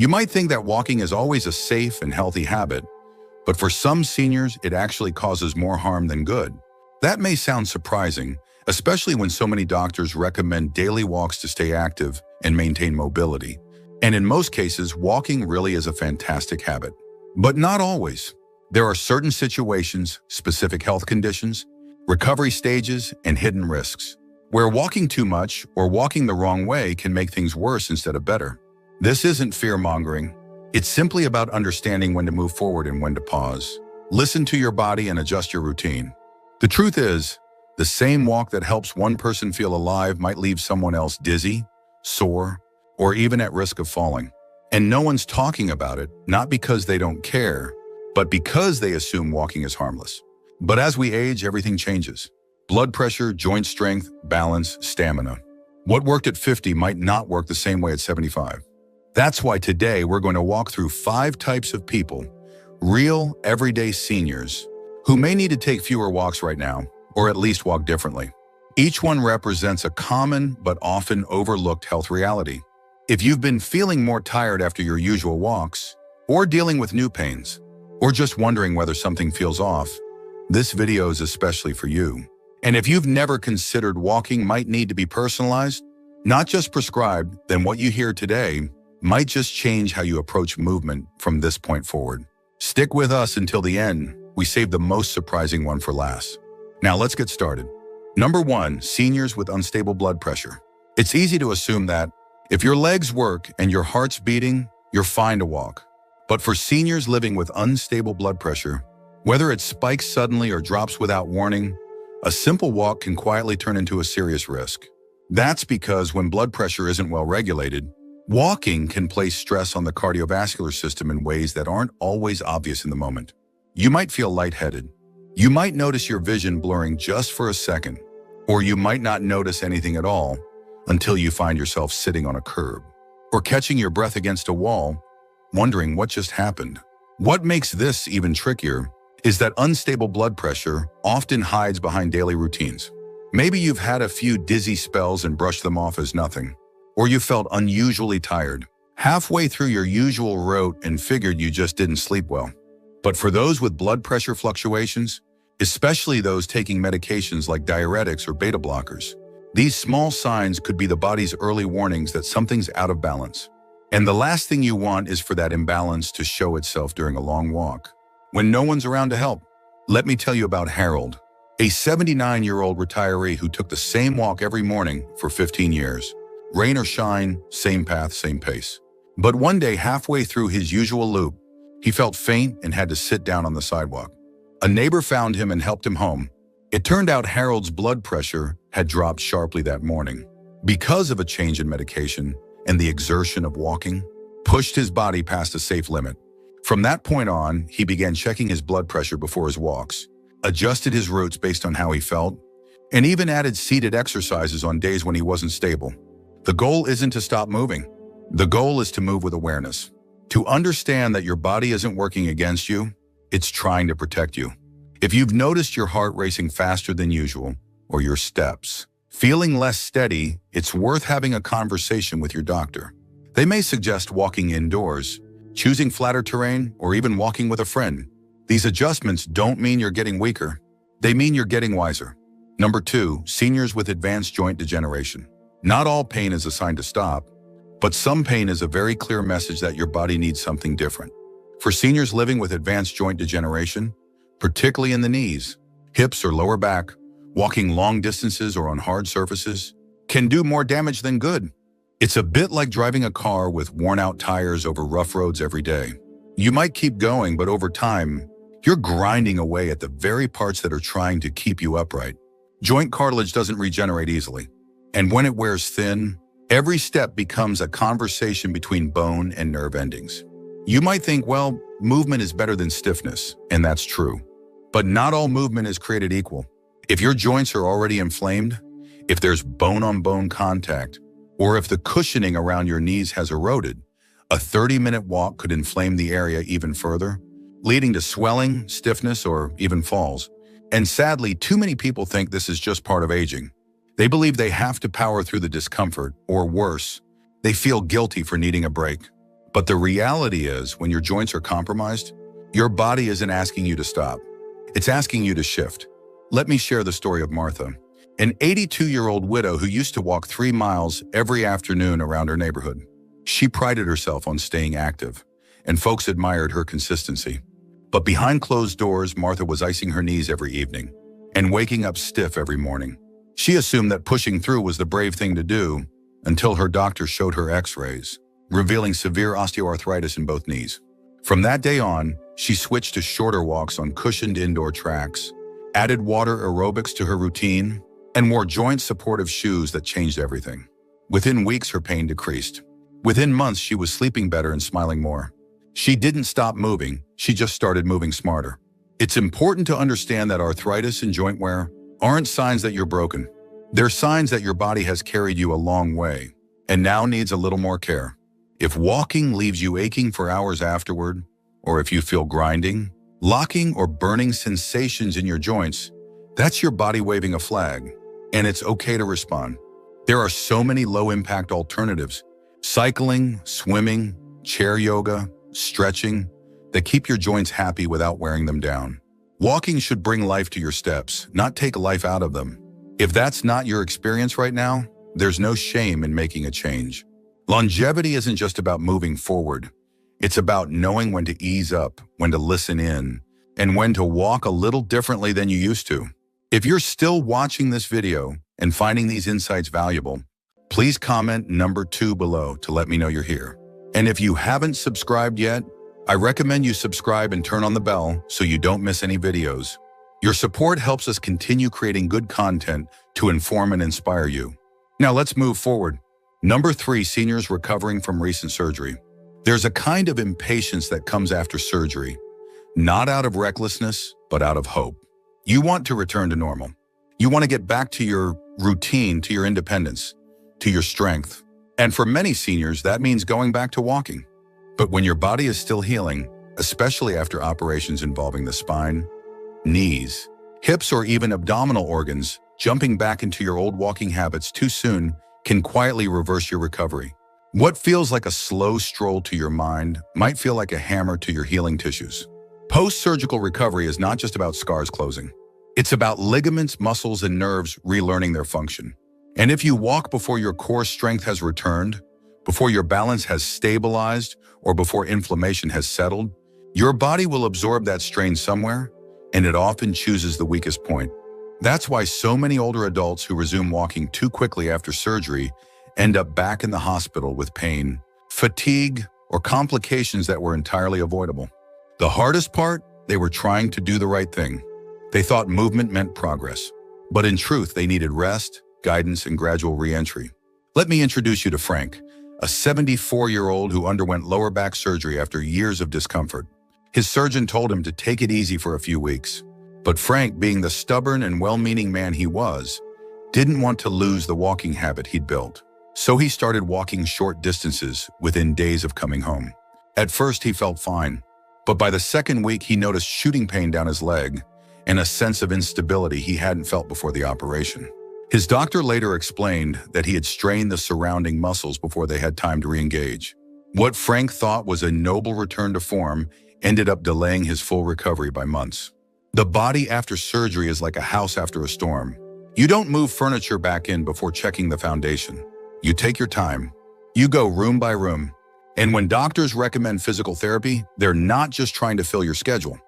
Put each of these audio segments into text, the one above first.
You might think that walking is always a safe and healthy habit, but for some seniors, it actually causes more harm than good. That may sound surprising, especially when so many doctors recommend daily walks to stay active and maintain mobility. And in most cases, walking really is a fantastic habit. But not always. There are certain situations, specific health conditions, recovery stages, and hidden risks, where walking too much or walking the wrong way can make things worse instead of better. This isn't fear-mongering. It's simply about understanding when to move forward and when to pause. Listen to your body and adjust your routine. The truth is, the same walk that helps one person feel alive might leave someone else dizzy, sore, or even at risk of falling. And no one's talking about it, not because they don't care, but because they assume walking is harmless. But as we age, everything changes. Blood pressure, joint strength, balance, stamina. What worked at 50 might not work the same way at 75. That's why today we're going to walk through 5 types of people, real, everyday seniors, who may need to take fewer walks right now, or at least walk differently. Each one represents a common but often overlooked health reality. If you've been feeling more tired after your usual walks, or dealing with new pains, or just wondering whether something feels off, this video is especially for you. And if you've never considered walking might need to be personalized, not just prescribed, then what you hear today might just change how you approach movement from this point forward. Stick with us until the end. We saved the most surprising one for last. Now let's get started. Number 1, seniors with unstable blood pressure. It's easy to assume that if your legs work and your heart's beating, you're fine to walk. But for seniors living with unstable blood pressure, whether it spikes suddenly or drops without warning, a simple walk can quietly turn into a serious risk. That's because when blood pressure isn't well regulated, walking can place stress on the cardiovascular system in ways that aren't always obvious in the moment. You might feel lightheaded. You might notice your vision blurring just for a second, or you might not notice anything at all until you find yourself sitting on a curb or catching your breath against a wall, wondering what just happened. What makes this even trickier is that unstable blood pressure often hides behind daily routines. Maybe you've had a few dizzy spells and brushed them off as nothing, or you felt unusually tired halfway through your usual route and figured you just didn't sleep well. But for those with blood pressure fluctuations, especially those taking medications like diuretics or beta blockers, these small signs could be the body's early warnings that something's out of balance. And the last thing you want is for that imbalance to show itself during a long walk, when no one's around to help. Let me tell you about Harold, a 79-year-old retiree who took the same walk every morning for 15 years. Rain or shine, same path, same pace. But one day, halfway through his usual loop, he felt faint and had to sit down on the sidewalk. A neighbor found him and helped him home. It turned out Harold's blood pressure had dropped sharply that morning because of a change in medication, and the exertion of walking pushed his body past a safe limit. From that point on, he began checking his blood pressure before his walks, adjusted his routes based on how he felt, and even added seated exercises on days when he wasn't stable. The goal isn't to stop moving. The goal is to move with awareness, to understand that your body isn't working against you, it's trying to protect you. If you've noticed your heart racing faster than usual, or your steps feeling less steady, it's worth having a conversation with your doctor. They may suggest walking indoors, choosing flatter terrain, or even walking with a friend. These adjustments don't mean you're getting weaker. They mean you're getting wiser. Number 2, seniors with advanced joint degeneration. Not all pain is a sign to stop, but some pain is a very clear message that your body needs something different. For seniors living with advanced joint degeneration, particularly in the knees, hips, or lower back, walking long distances or on hard surfaces can do more damage than good. It's a bit like driving a car with worn-out tires over rough roads every day. You might keep going, but over time, you're grinding away at the very parts that are trying to keep you upright. Joint cartilage doesn't regenerate easily, and when it wears thin, every step becomes a conversation between bone and nerve endings. You might think, well, movement is better than stiffness, and that's true. But not all movement is created equal. If your joints are already inflamed, if there's bone-on-bone contact, or if the cushioning around your knees has eroded, a 30-minute walk could inflame the area even further, leading to swelling, stiffness, or even falls. And sadly, too many people think this is just part of aging. They believe they have to power through the discomfort, or worse, they feel guilty for needing a break. But the reality is, when your joints are compromised, your body isn't asking you to stop. It's asking you to shift. Let me share the story of Martha, an 82-year-old widow who used to walk 3 miles every afternoon around her neighborhood. She prided herself on staying active, and folks admired her consistency. But behind closed doors, Martha was icing her knees every evening and waking up stiff every morning. She assumed that pushing through was the brave thing to do until her doctor showed her x-rays, revealing severe osteoarthritis in both knees. From that day on, she switched to shorter walks on cushioned indoor tracks, added water aerobics to her routine, and wore joint-supportive shoes that changed everything. Within weeks, her pain decreased. Within months, she was sleeping better and smiling more. She didn't stop moving, she just started moving smarter. It's important to understand that arthritis and joint wear aren't signs that you're broken. They're signs that your body has carried you a long way and now needs a little more care. If walking leaves you aching for hours afterward, or if you feel grinding, locking, or burning sensations in your joints, that's your body waving a flag, and it's okay to respond. There are so many low-impact alternatives: cycling, swimming, chair yoga, stretching, that keep your joints happy without wearing them down. Walking should bring life to your steps, not take life out of them. If that's not your experience right now, there's no shame in making a change. Longevity isn't just about moving forward. It's about knowing when to ease up, when to listen in, and when to walk a little differently than you used to. If you're still watching this video and finding these insights valuable, please comment number 2 below to let me know you're here. And if you haven't subscribed yet, I recommend you subscribe and turn on the bell so you don't miss any videos. Your support helps us continue creating good content to inform and inspire you. Now let's move forward. Number 3, seniors recovering from recent surgery. There's a kind of impatience that comes after surgery, not out of recklessness, but out of hope. You want to return to normal. You want to get back to your routine, to your independence, to your strength. And for many seniors, that means going back to walking. But when your body is still healing, especially after operations involving the spine, knees, hips, or even abdominal organs, jumping back into your old walking habits too soon can quietly reverse your recovery. What feels like a slow stroll to your mind might feel like a hammer to your healing tissues. Post-surgical recovery is not just about scars closing. It's about ligaments, muscles, and nerves relearning their function. And if you walk before your core strength has returned, before your balance has stabilized, or before inflammation has settled, your body will absorb that strain somewhere, and it often chooses the weakest point. That's why so many older adults who resume walking too quickly after surgery end up back in the hospital with pain, fatigue, or complications that were entirely avoidable. The hardest part, they were trying to do the right thing. They thought movement meant progress, but in truth, they needed rest, guidance, and gradual re-entry. Let me introduce you to Frank, a 74-year-old who underwent lower back surgery after years of discomfort. His surgeon told him to take it easy for a few weeks. But Frank, being the stubborn and well-meaning man he was, didn't want to lose the walking habit he'd built. So he started walking short distances within days of coming home. At first, he felt fine, but by the second week, he noticed shooting pain down his leg and a sense of instability he hadn't felt before the operation. His doctor later explained that he had strained the surrounding muscles before they had time to re-engage. What Frank thought was a noble return to form ended up delaying his full recovery by months. The body after surgery is like a house after a storm. You don't move furniture back in before checking the foundation. You take your time. You go room by room. And when doctors recommend physical therapy, they're not just trying to fill your schedule.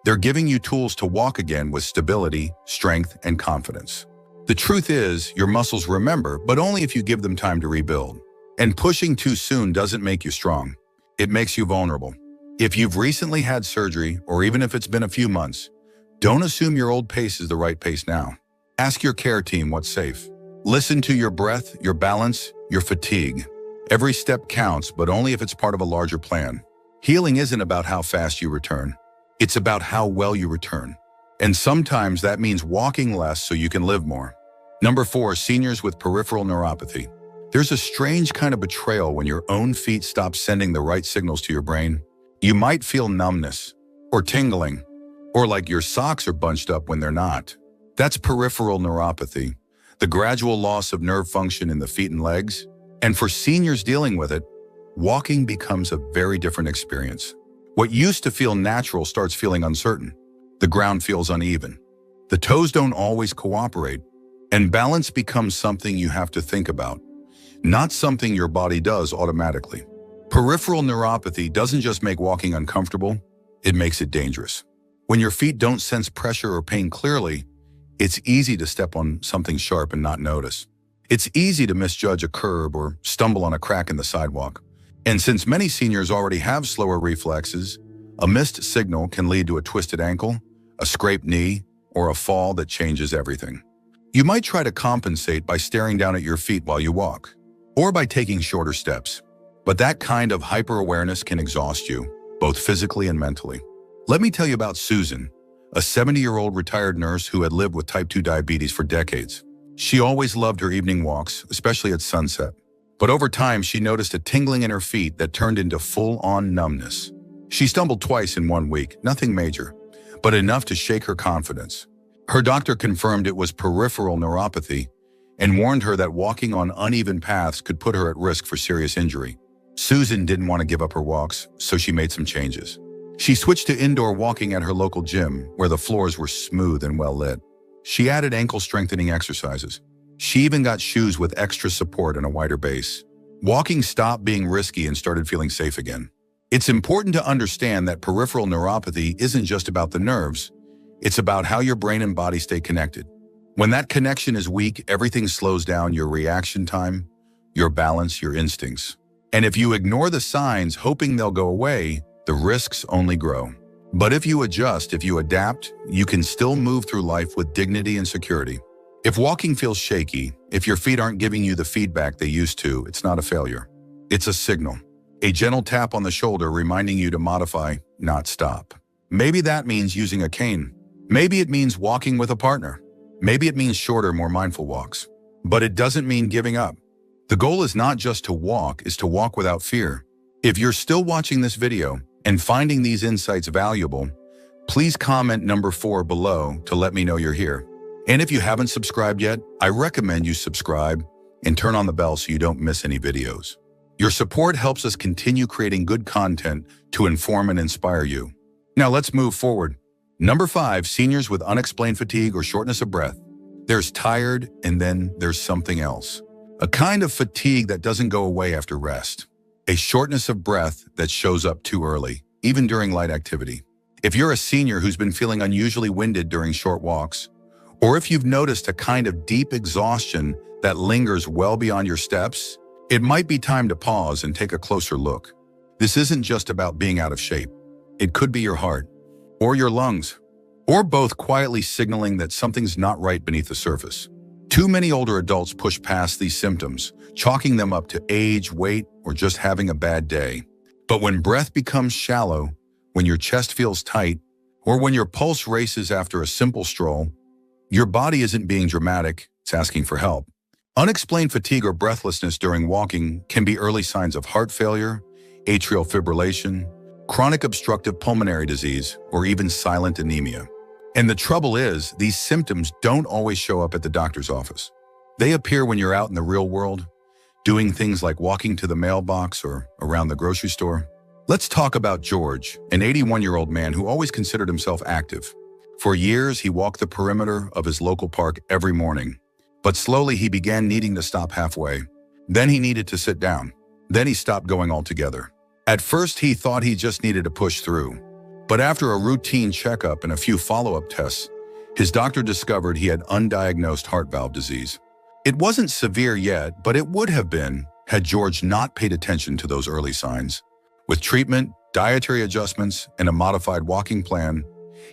They're giving you tools to walk again with stability, strength, and confidence. The truth is, your muscles remember, but only if you give them time to rebuild. And pushing too soon doesn't make you strong. It makes you vulnerable. If you've recently had surgery, or even if it's been a few months, don't assume your old pace is the right pace now. Ask your care team what's safe. Listen to your breath, your balance, your fatigue. Every step counts, but only if it's part of a larger plan. Healing isn't about how fast you return. It's about how well you return. And sometimes that means walking less so you can live more. Number 4, seniors with peripheral neuropathy. There's a strange kind of betrayal when your own feet stop sending the right signals to your brain. You might feel numbness, or tingling, or like your socks are bunched up when they're not. That's peripheral neuropathy, the gradual loss of nerve function in the feet and legs. And for seniors dealing with it, walking becomes a very different experience. What used to feel natural starts feeling uncertain. The ground feels uneven. The toes don't always cooperate, and balance becomes something you have to think about, not something your body does automatically. Peripheral neuropathy doesn't just make walking uncomfortable, it makes it dangerous. When your feet don't sense pressure or pain clearly, it's easy to step on something sharp and not notice. It's easy to misjudge a curb or stumble on a crack in the sidewalk. And since many seniors already have slower reflexes, a missed signal can lead to a twisted ankle, a scraped knee, or a fall that changes everything. You might try to compensate by staring down at your feet while you walk, or by taking shorter steps. But that kind of hyper-awareness can exhaust you, both physically and mentally. Let me tell you about Susan, a 70-year-old retired nurse who had lived with type 2 diabetes for decades. She always loved her evening walks, especially at sunset. But over time, she noticed a tingling in her feet that turned into full-on numbness. She stumbled twice in 1 week, nothing major, but enough to shake her confidence. Her doctor confirmed it was peripheral neuropathy and warned her that walking on uneven paths could put her at risk for serious injury. Susan didn't want to give up her walks, so she made some changes. She switched to indoor walking at her local gym, where the floors were smooth and well lit. She added ankle-strengthening exercises. She even got shoes with extra support and a wider base. Walking stopped being risky and started feeling safe again. It's important to understand that peripheral neuropathy isn't just about the nerves. It's about how your brain and body stay connected. When that connection is weak, everything slows down: your reaction time, your balance, your instincts. And if you ignore the signs, hoping they'll go away, the risks only grow. But if you adjust, if you adapt, you can still move through life with dignity and security. If walking feels shaky, if your feet aren't giving you the feedback they used to, it's not a failure. It's a signal. A gentle tap on the shoulder reminding you to modify, not stop. Maybe that means using a cane. Maybe it means walking with a partner. Maybe it means shorter, more mindful walks. But it doesn't mean giving up. The goal is not just to walk, it's to walk without fear. If you're still watching this video and finding these insights valuable, please comment number 4 below to let me know you're here. And if you haven't subscribed yet, I recommend you subscribe and turn on the bell so you don't miss any videos. Your support helps us continue creating good content to inform and inspire you. Now let's move forward. Number 5, seniors with unexplained fatigue or shortness of breath. There's tired, and then there's something else. A kind of fatigue that doesn't go away after rest. A shortness of breath that shows up too early, even during light activity. If you're a senior who's been feeling unusually winded during short walks, or if you've noticed a kind of deep exhaustion that lingers well beyond your steps, it might be time to pause and take a closer look. This isn't just about being out of shape. It could be your heart, or your lungs, or both quietly signaling that something's not right beneath the surface. Too many older adults push past these symptoms, chalking them up to age, weight, or just having a bad day. But when breath becomes shallow, when your chest feels tight, or when your pulse races after a simple stroll, your body isn't being dramatic, it's asking for help. Unexplained fatigue or breathlessness during walking can be early signs of heart failure, atrial fibrillation, chronic obstructive pulmonary disease, or even silent anemia. And the trouble is, these symptoms don't always show up at the doctor's office. They appear when you're out in the real world, doing things like walking to the mailbox or around the grocery store. Let's talk about George, an 81-year-old man who always considered himself active. For years, he walked the perimeter of his local park every morning. But slowly, he began needing to stop halfway. Then he needed to sit down. Then he stopped going altogether. At first, he thought he just needed to push through. But after a routine checkup and a few follow-up tests, his doctor discovered he had undiagnosed heart valve disease. It wasn't severe yet, but it would have been had George not paid attention to those early signs. With treatment, dietary adjustments, and a modified walking plan,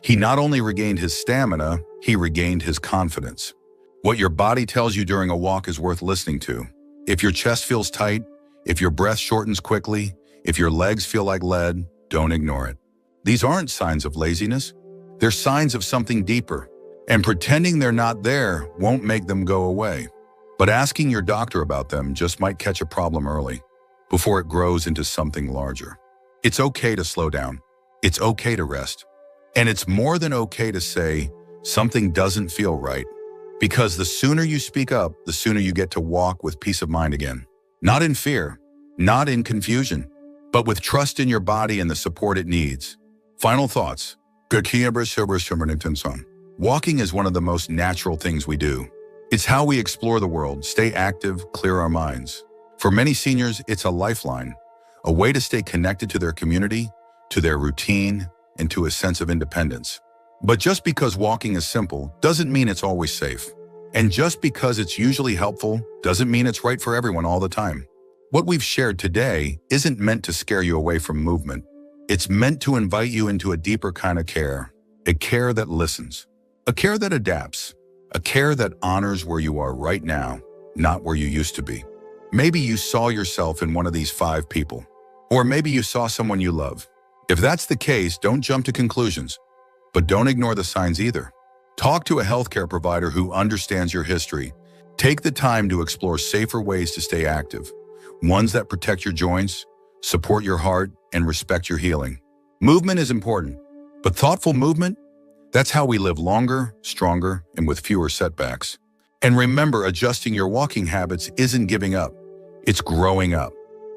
he not only regained his stamina, he regained his confidence. What your body tells you during a walk is worth listening to. If your chest feels tight, if your breath shortens quickly, if your legs feel like lead, don't ignore it. These aren't signs of laziness. They're signs of something deeper. And pretending they're not there won't make them go away. But asking your doctor about them just might catch a problem early, before it grows into something larger. It's okay to slow down. It's okay to rest. And it's more than okay to say, something doesn't feel right. Because the sooner you speak up, the sooner you get to walk with peace of mind again. Not in fear, not in confusion, but with trust in your body and the support it needs. Final thoughts. Walking is one of the most natural things we do. It's how we explore the world, stay active, clear our minds. For many seniors, it's a lifeline, a way to stay connected to their community, to their routine, and to a sense of independence. But just because walking is simple doesn't mean it's always safe. And just because it's usually helpful doesn't mean it's right for everyone all the time. What we've shared today isn't meant to scare you away from movement. It's meant to invite you into a deeper kind of care, a care that listens, a care that adapts, a care that honors where you are right now, not where you used to be. Maybe you saw yourself in one of these 5 people, or maybe you saw someone you love. If that's the case, don't jump to conclusions, but don't ignore the signs either. Talk to a healthcare provider who understands your history. Take the time to explore safer ways to stay active, ones that protect your joints, support your heart, and respect your healing. Movement is important, but thoughtful movement, that's how we live longer, stronger, and with fewer setbacks. And remember, adjusting your walking habits isn't giving up. It's growing up.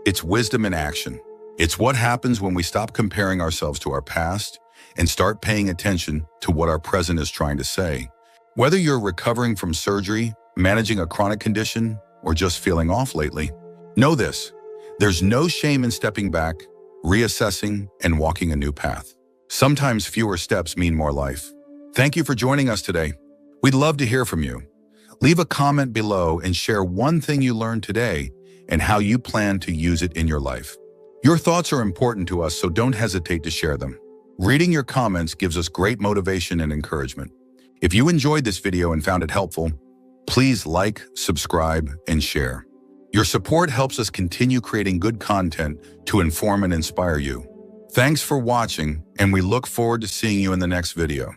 It's wisdom in action. It's what happens when we stop comparing ourselves to our past and start paying attention to what our present is trying to say. Whether you're recovering from surgery, managing a chronic condition, or just feeling off lately, know this: there's no shame in stepping back, reassessing, and walking a new path. Sometimes fewer steps mean more life. Thank you for joining us today. We'd love to hear from you. Leave a comment below and share one thing you learned today and how you plan to use it in your life. Your thoughts are important to us, so don't hesitate to share them. Reading your comments gives us great motivation and encouragement. If you enjoyed this video and found it helpful, please like, subscribe, and share. Your support helps us continue creating good content to inform and inspire you. Thanks for watching, and we look forward to seeing you in the next video.